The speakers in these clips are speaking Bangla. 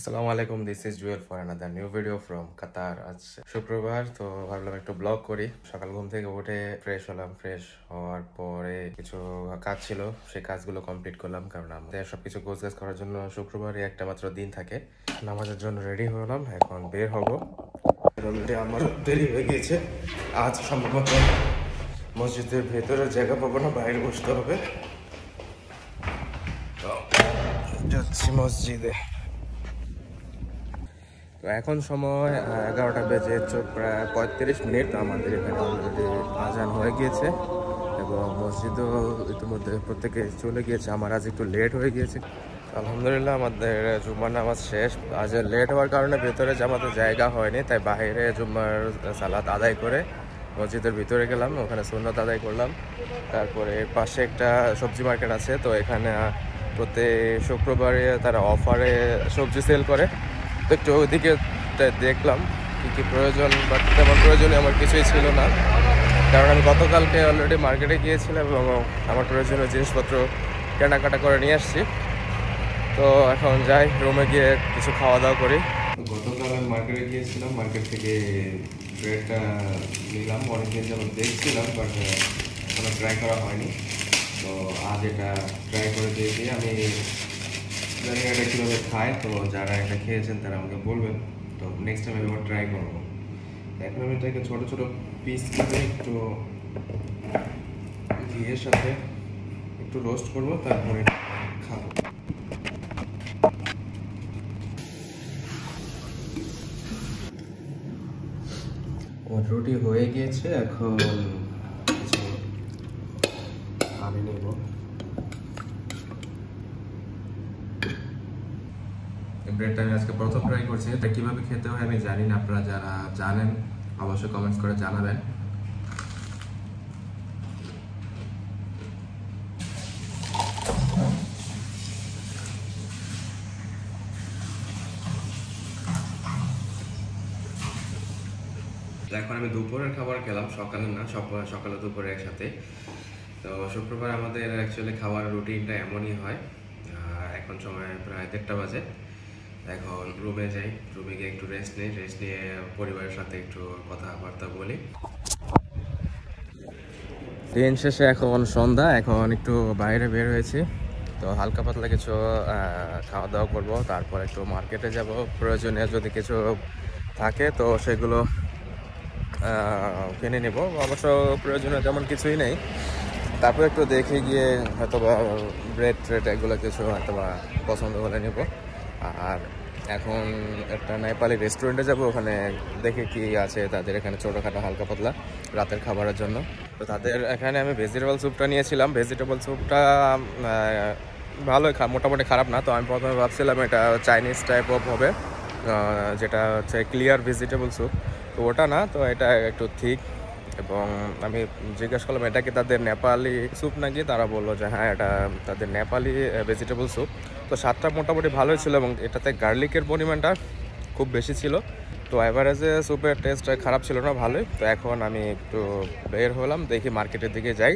আসসালামু আলাইকুম, this is Jewel for another new video from Qatar. আজ শুক্রবার, তো ভাবলাম একটু ব্লগ করি। সকাল ঘুম থেকে উঠে ফ্রেশ হলাম। ফ্রেশ হওয়ার পরে কিছু কাজ ছিল, সেই কাজগুলো কমপ্লিট করলাম, কারণ আমাদের সবকিছু গোছগাছ করার জন্য শুক্রবারই একটা মাত্র দিন থাকে। নামাজের জন্য রেডি হলাম, এখন বের হব। অলরেডি আমার দেরি হয়ে গিয়েছে। আজ সম্ভবত মসজিদের ভেতরে জায়গা পাবো না, বাইরে বসতে হবে। যাচ্ছি মসজিদে। তো এখন সময় 11টা বেজে প্রায় 35 মিনিট। আমাদের এখানে অলরেডি আজান হয়ে গিয়েছে এবং মসজিদও ইতিমধ্যে প্রত্যেকে চলে গিয়েছে। আমার আজ একটু লেট হয়ে গিয়েছে। আলহামদুলিল্লাহ, আমাদের জুম্মার নামাজ শেষ। আজ লেট হওয়ার কারণে ভেতরে জামাতে জায়গা হয়নি, তাই বাইরে জুম্মার সালাত আদায় করে মসজিদের ভিতরে গেলাম, ওখানে সুন্নত আদায় করলাম। তারপরে পাশে একটা সবজি মার্কেট আছে, তো এখানে প্রত্যেক শুক্রবারে তারা অফারে সবজি সেল করে। তো একটু ওইদিকে দেখলাম কী কী প্রয়োজন, বাট তেমন প্রয়োজনীয় আমার কিছুই ছিল না, কারণ আমি গতকালকে অলরেডি মার্কেটে গিয়েছিলাম এবং আমার প্রয়োজনীয় জিনিসপত্র কেনাকাটা করে নিয়ে আসছি। তো এখন যাই রুমে গিয়ে কিছু খাওয়া দাওয়া করি। গতকাল আমি মার্কেটে গিয়েছিলাম, মার্কেট থেকে ব্রেডটা নিলাম। অনেকদিন যেমন দেখছিলাম, বাট কোনো ট্রাই করা হয়নি। তো আজ এটা ট্রাই করে দিয়েছি। আমি জানি এটা কীভাবে খায়, তো যারা এটা খেয়েছেন তারা আমাকে বলবেন। তো নেক্সট টাইম আমি এবার ট্রাই করবো। এখন আমি এটাকে ছোটো ছোটো পিস করে একটু ঘিয়ের সাথে একটু রোস্ট করবো, তারপরে খাবো। আমার রুটি হয়ে গিয়েছে, এখন কিছু আমি নেব। ব্রেডটা আমি আজকে প্রথম ট্রাই করছি। এটা কীভাবে খেতে হয় আমি জানি না, আপনারা যারা জানেন অবশ্যই কমেন্টস করে জানাবেন। এখন আমি দুপুরের খাবার খেলাম, সকালে না, সকালে দুপুরে একসাথে। তো শুক্রবার আমাদের অ্যাকচুয়ালি খাবার রুটিনটা এমনই হয়। এখন সময় প্রায় 1:30 বাজে। এখন রুমে যাই, রুমে গিয়ে একটু রেস্ট নিই, রেস্ট নিয়ে পরিবারের সাথে একটু কথাবার্তা বলি। দিন শেষে এখন সন্ধ্যা, এখন একটু বাইরে বের হয়েছি। তো হালকা পাতলা কিছু খাওয়া দাওয়া করবো, তারপর একটু মার্কেটে যাব। প্রয়োজনীয় যদি কিছু থাকে তো সেগুলো কিনে নেব। অবশ্য প্রয়োজনীয় তেমন কিছুই নেই। তারপর একটু দেখে গিয়ে হয়তোবা ব্রেড ট্রেড এগুলো কিছু হয়তোবা পছন্দ হলে নেব। আর এখন একটা নেপালি রেস্টুরেন্টে যাব, ওখানে দেখে কি আছে তাদের এখানে ছোটোখাটো হালকা পাতলা রাতের খাবারের জন্য। তো তাদের এখানে আমি ভেজিটেবল স্যুপটা নিয়েছিলাম। ভেজিটেবল স্যুপটা ভালোই, মোটামুটি খারাপ না। তো আমি প্রথমে ভাবছিলাম এটা চাইনিজ টাইপ অফ হবে, যেটা হচ্ছে ক্লিয়ার ভেজিটেবল স্যুপ। তো ওটা না, তো এটা একটু ঠিক। এবং আমি জিজ্ঞেস করলাম এটা কি তাদের নেপালি স্যুপ নাকি, তারা বললো যে হ্যাঁ এটা তাদের নেপালি ভেজিটেবল স্যুপ। তো স্বাদটা মোটামুটি ভালোই ছিল এবং এটাতে গার্লিকের পরিমাণটা খুব বেশি ছিল। তো এভারেজে স্যুপের টেস্ট খারাপ ছিল না, ভালোই। তো এখন আমি একটু বের হলাম, দেখি মার্কেটের দিকে যাই।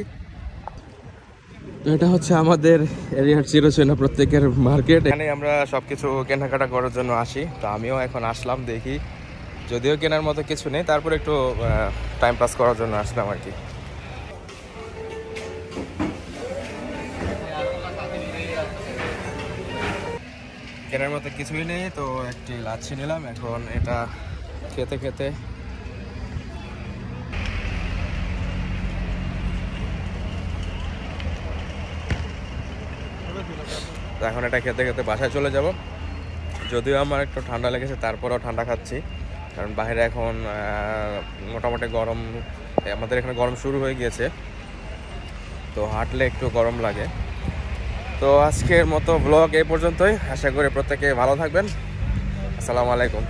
তো এটা হচ্ছে আমাদের এরিয়ার চিরচেনা প্রত্যেকের মার্কেট। এখানে আমরা সবকিছু কেনাকাটা করার জন্য আসি। তো আমিও এখন আসলাম, দেখি যদিও কেনার মতো কিছু নেই, তারপর একটু টাইম পাস করার জন্য আসলাম আর কি। কেনার মতো কিছুই নেই, তো একটি লাচ্ছি নিলাম। এখন এটা খেতে খেতে বাসায় চলে যাব। যদিও আমার একটু ঠান্ডা লেগেছে, তারপরেও ঠান্ডা খাচ্ছি, কারণ বাইরে এখন মোটামুটি গরম। আমাদের এখানে গরম শুরু হয়ে গিয়েছে, তো হাঁটলে একটু গরম লাগে। তো আজকের মতো ব্লগ এই পর্যন্তই। আশা করি প্রত্যেকে ভালো থাকবেন। আসসালামু আলাইকুম।